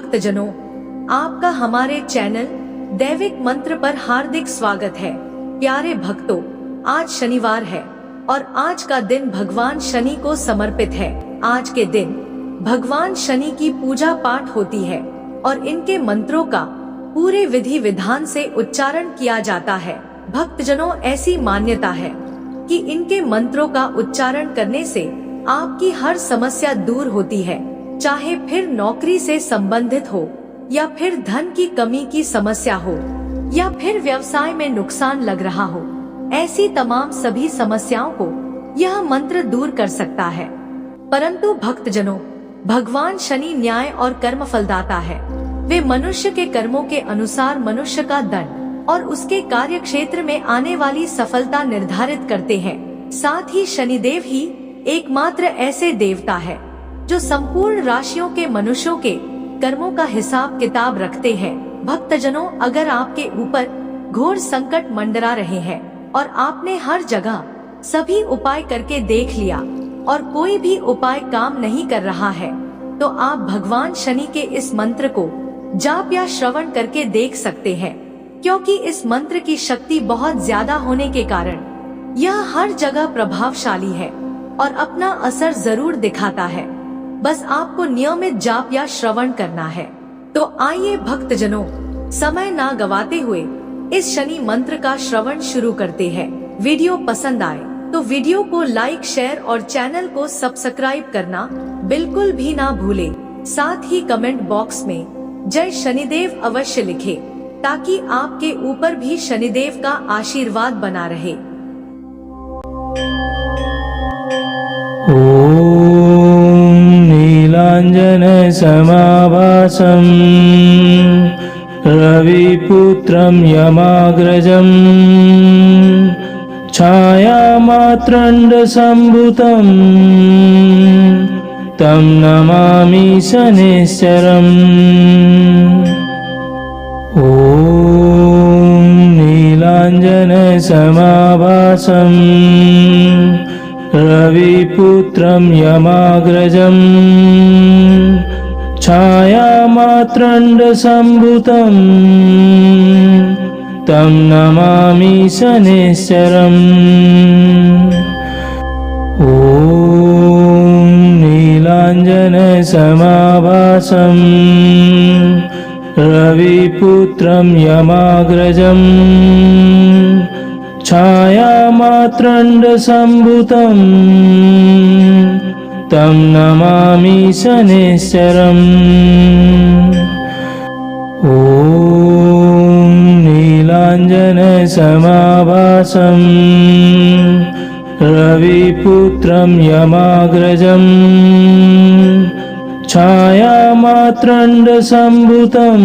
भक्तजनों, आपका हमारे चैनल दैविक मंत्र पर हार्दिक स्वागत है। प्यारे भक्तों, आज शनिवार है और आज का दिन भगवान शनि को समर्पित है। आज के दिन भगवान शनि की पूजा पाठ होती है और इनके मंत्रों का पूरे विधि विधान से उच्चारण किया जाता है। भक्तजनों, ऐसी मान्यता है कि इनके मंत्रों का उच्चारण करने से आपकी हर समस्या दूर होती है, चाहे फिर नौकरी से संबंधित हो या फिर धन की कमी की समस्या हो या फिर व्यवसाय में नुकसान लग रहा हो। ऐसी तमाम सभी समस्याओं को यह मंत्र दूर कर सकता है। परंतु भक्तजनों, भगवान शनि न्याय और कर्म फलदाता है। वे मनुष्य के कर्मों के अनुसार मनुष्य का दंड और उसके कार्य क्षेत्र में आने वाली सफलता निर्धारित करते हैं। साथ ही शनिदेव ही एकमात्र ऐसे देवता है जो संपूर्ण राशियों के मनुष्यों के कर्मों का हिसाब किताब रखते हैं। भक्तजनों, अगर आपके ऊपर घोर संकट मंडरा रहे हैं और आपने हर जगह सभी उपाय करके देख लिया और कोई भी उपाय काम नहीं कर रहा है, तो आप भगवान शनि के इस मंत्र को जाप या श्रवण करके देख सकते हैं, क्योंकि इस मंत्र की शक्ति बहुत ज्यादा होने के कारण यह हर जगह प्रभावशाली है और अपना असर जरूर दिखाता है। बस आपको नियमित जाप या श्रवण करना है। तो आइए भक्तजनों, समय ना गवाते हुए इस शनि मंत्र का श्रवण शुरू करते हैं। वीडियो पसंद आए तो वीडियो को लाइक, शेयर और चैनल को सब्सक्राइब करना बिल्कुल भी ना भूले। साथ ही कमेंट बॉक्स में जय शनिदेव अवश्य लिखे, ताकि आपके ऊपर भी शनिदेव का आशीर्वाद बना रहे। नीलांजन समाभासं रविपुत्रं यमाग्रजं छायामात्रण्डसम्भुतं तं नमामि शनैश्चरम्। ॐ नीलांजन समाभासं रविपुत्रं यमाग्रजं छायामात्रण्डसम्भुतं तं नमामि शनैश्चरम्। ॐ नीलांजन समाभासं रविपुत्रं यमाग्रजं छायामात्रण्डसम्भुतं तं नमामि शनैश्चरम्। ॐ नीलांजन समाभासं रविपुत्रं यमाग्रजं छायामात्रण्डसम्भुतं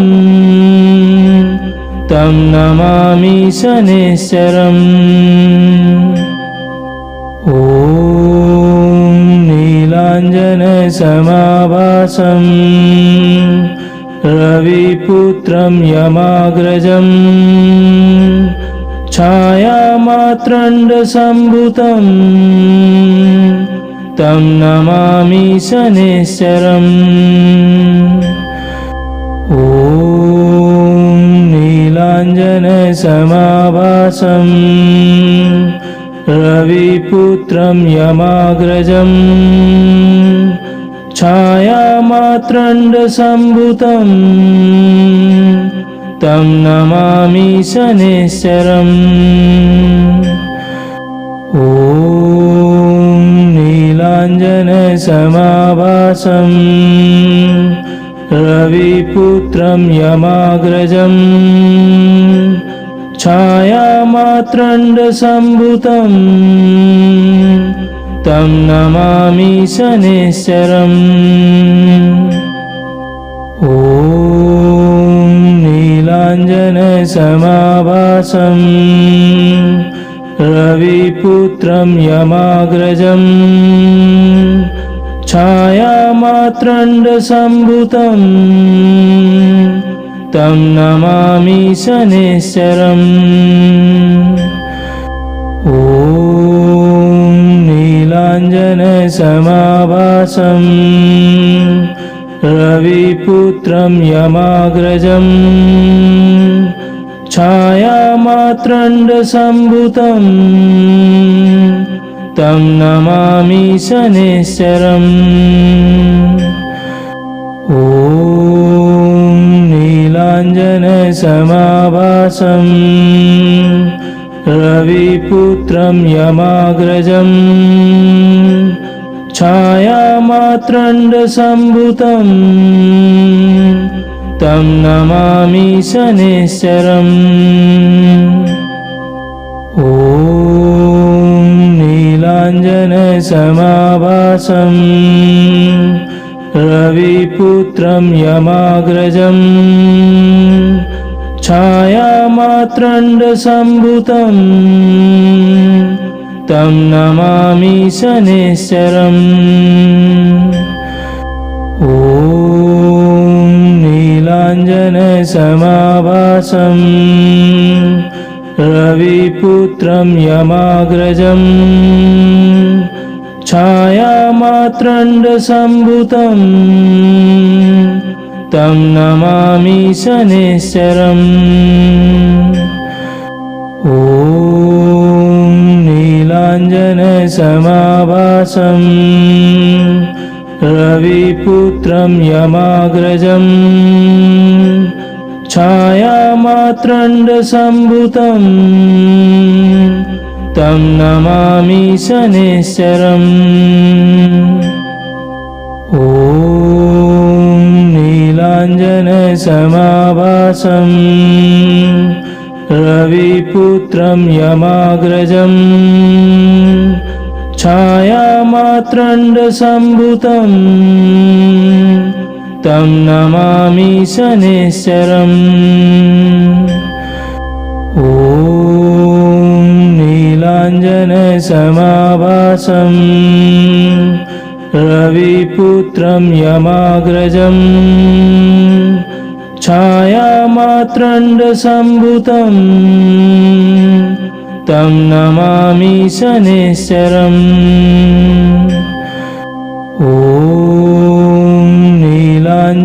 तं नमामि शनैश्चरम्। ॐ नीलांजन समाभासं रविपुत्रं यमाग्रजं छायामात्रण्डसम्भुतं तं नमामि शनैश्चरम्। ॐ नीलांजन समाभासं रविपुत्रं यमाग्रजं छायामात्रण्डसम्भुतं तं नमामि शनैश्चरम्। ॐ नीलांजन समाभासं रविपुत्रं यमाग्रजं छायामात्रण्डसम्भुतं तं नमामि शनैश्चरम्। ॐ नीलांजन समाभासं रविपुत्रं यमाग्रजं छायामात्रण्डसम्भुतं तं नमामि शनैश्चरम्। ॐ नीलांजन समाभासं रविपुत्रं यमाग्रजम् छायामात्रण्डसम्भूतं तं नमामि शनैश्चरम्। ॐ नीलाञ्जनसमाभासं रविपुत्रं यमाग्रजम् छायामात्रण्डसम्भूतं तं नमामि शनैश्चरम्। ॐ नीलाञ्जनसमाभासं रविपुत्रं यमाग्रजम् छायामात्रण्डसम्भूतं तं नमामि शनैश्चरम्। ॐ नीलाञ्जनसमाभासं रविपुत्रं यमाग्रजम् छायामात्रण्डसम्भूतं तं नमामि शनैश्चरम्। ॐ नीलाञ्जनसमाभासं रविपुत्रं यमाग्रजम् छायामात्रण्डसम्भूतं तं नमामि शनैश्चरम्। ॐ नीलाञ्जनसमाभासं रविपुत्रं यमाग्रजम् छायामात्रण्डसम्भूतं तं नमामि शनैश्चरम्। ॐ नीलाञ्जनसमाभासं रविपुत्रं यमाग्रजम् छायामात्रण्डसम्भूतं तं नमामि शनैश्चरम्। ॐ नीलाञ्जनसमाभासं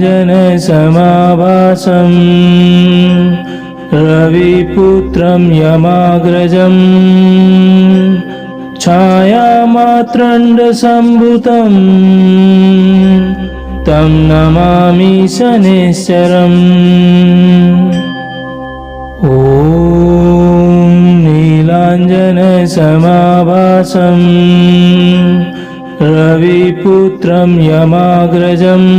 रविपुत्रं यमाग्रजम् छायामात्रण्डसम्भूतं तं नमामि शनैश्चरम्। ॐ नीलाञ्जनसमाभासं रविपुत्रं यमाग्रजम्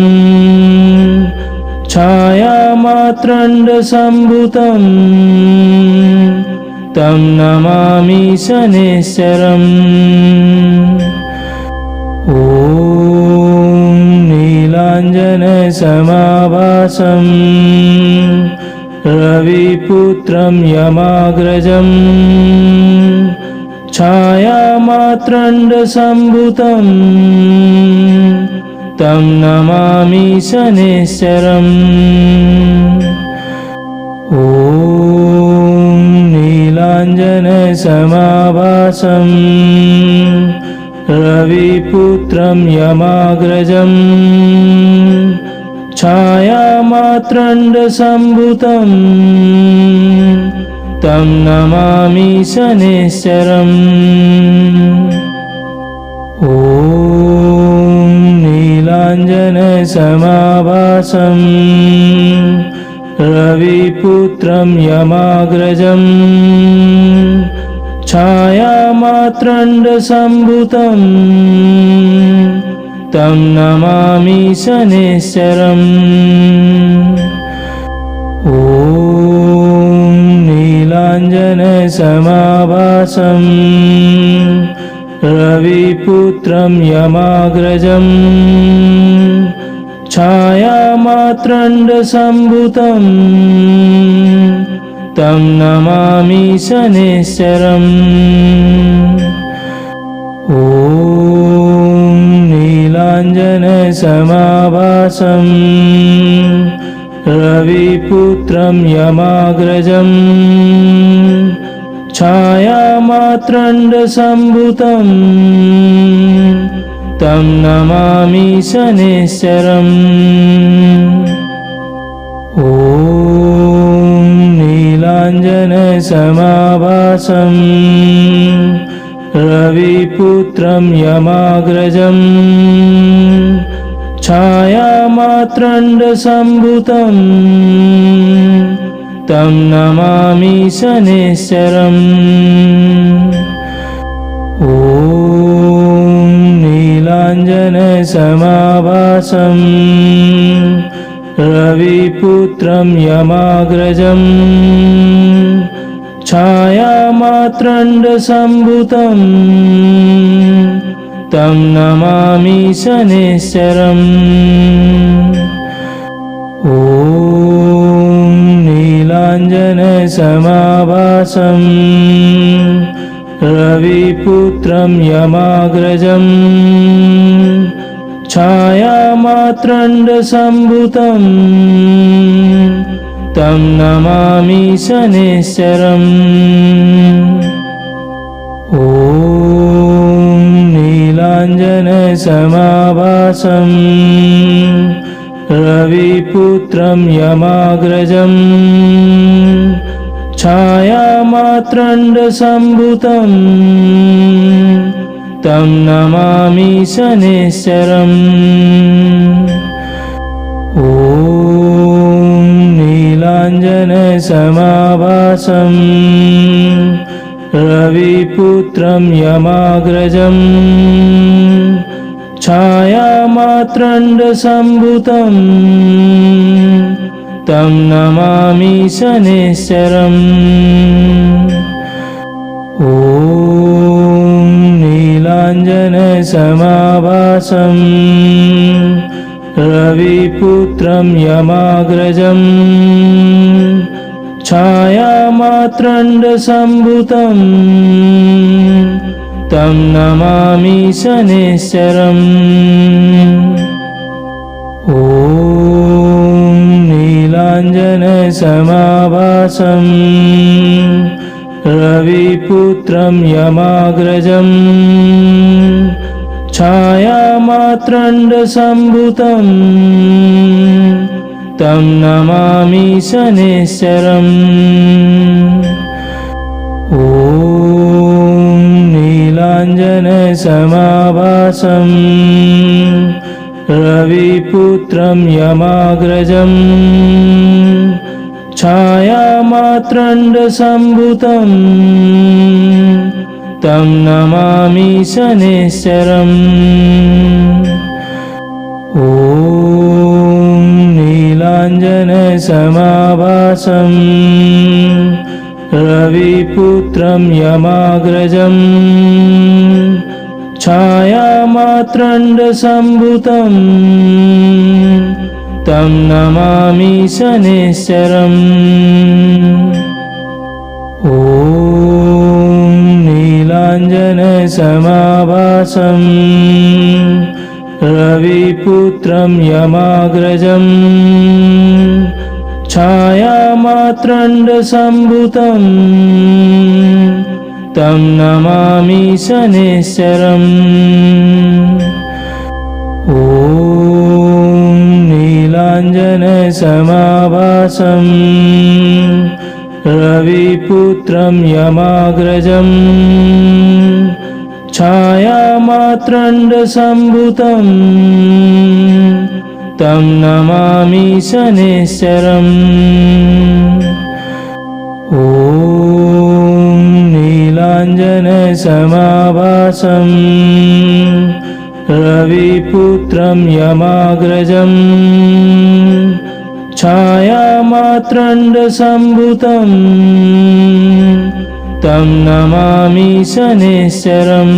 छायामात्रण्डसम्भूतं तं नमामि शनैश्चरम्। ॐ नीलाञ्जनसमाभासं रविपुत्रं यमाग्रजम् छायामात्रण्डसम्भूतं तं नमामि शनैश्चरम्। ॐ नीलाञ्जनसमाभासं रविपुत्रं यमाग्रजम् छायामात्रण्डसम्भूतं तं नमामि शनैश्चरम्। ॐ नीलाञ्जनसमाभासं रविपुत्रं यमाग्रजम् छायामात्रण्डसम्भूतं तं नमामि शनैश्चरम्। ॐ नीलाञ्जनसमाभासं रविपुत्रं यमाग्रजम् छायामात्रण्डसम्भूतं तं नमामि शनैश्चरम्। ॐ नीलाञ्जनसमाभासं रविपुत्रं यमाग्रजम् छायामात्रण्डसम्भूतं तं नमामि शनैश्चरम् ॐ नीलाञ्जनसमाभासं रविपुत्रं यमाग्रजं छायामात्रण्डसम्भूतं तं नमामि शनैश्चरम् ॐ नीलाञ्जनसमाभासं रविपुत्रं यमाग्रजं छायामात्रण्डसम्भूतं तं नमामि शनैश्चरम् ॐ नीलाञ्जनसमाभासं रविपुत्रं यमाग्रजं छायामात्रण्डसम्भूतं तं नमामि शनैश्चरम् ॐ नीलाञ्जनसमाभासं रविपुत्रं यमाग्रजं छायामात्रण्डसम्भूतं तं नमामि शनैश्चरम् ॐ नीलाञ्जनसमाभासं रविपुत्रं यमाग्रजं छायामात्रण्डसम्भूतं तं नमामि शनैश्चरम् ॐ नीलाञ्जनसमाभासं रविपुत्रं यमाग्रजं छायामात्रण्डसम्भूतं तं नमामि शनैश्चरम् ॐ नीलाञ्जनसमाभासं रविपुत्रं यमाग्रजं छायामात्रण्डसम्भूतं तं नमामि शनैश्चरम् ॐ नीलाञ्जनसमाभासं रविपुत्रं यमाग्रजं छायामात्रण्डसम्भूतं तं नमामि शनैश्चरम् ॐ नीलाञ्जनसमाभासं रविपुत्रं यमाग्रजं छायामात्रण्डसम्भूतं तं नमामि शनैश्चरम् ॐ नीलाञ्जनसमाभासं रविपुत्रं यमाग्रजं छायामात्रण्डसम्भूतं तं नमामि शनैश्चरम् ॐ नीलाञ्जनसमाभासं रविपुत्रं यमाग्रजं छायामात्रण्डसम्भूतं तं नमामि शनैश्चरम् ॐ नीलाञ्जनसमाभासं रविपुत्रं यमाग्रजं छायामात्रण्डसम्भूतं तं नमामि शनैश्चरम्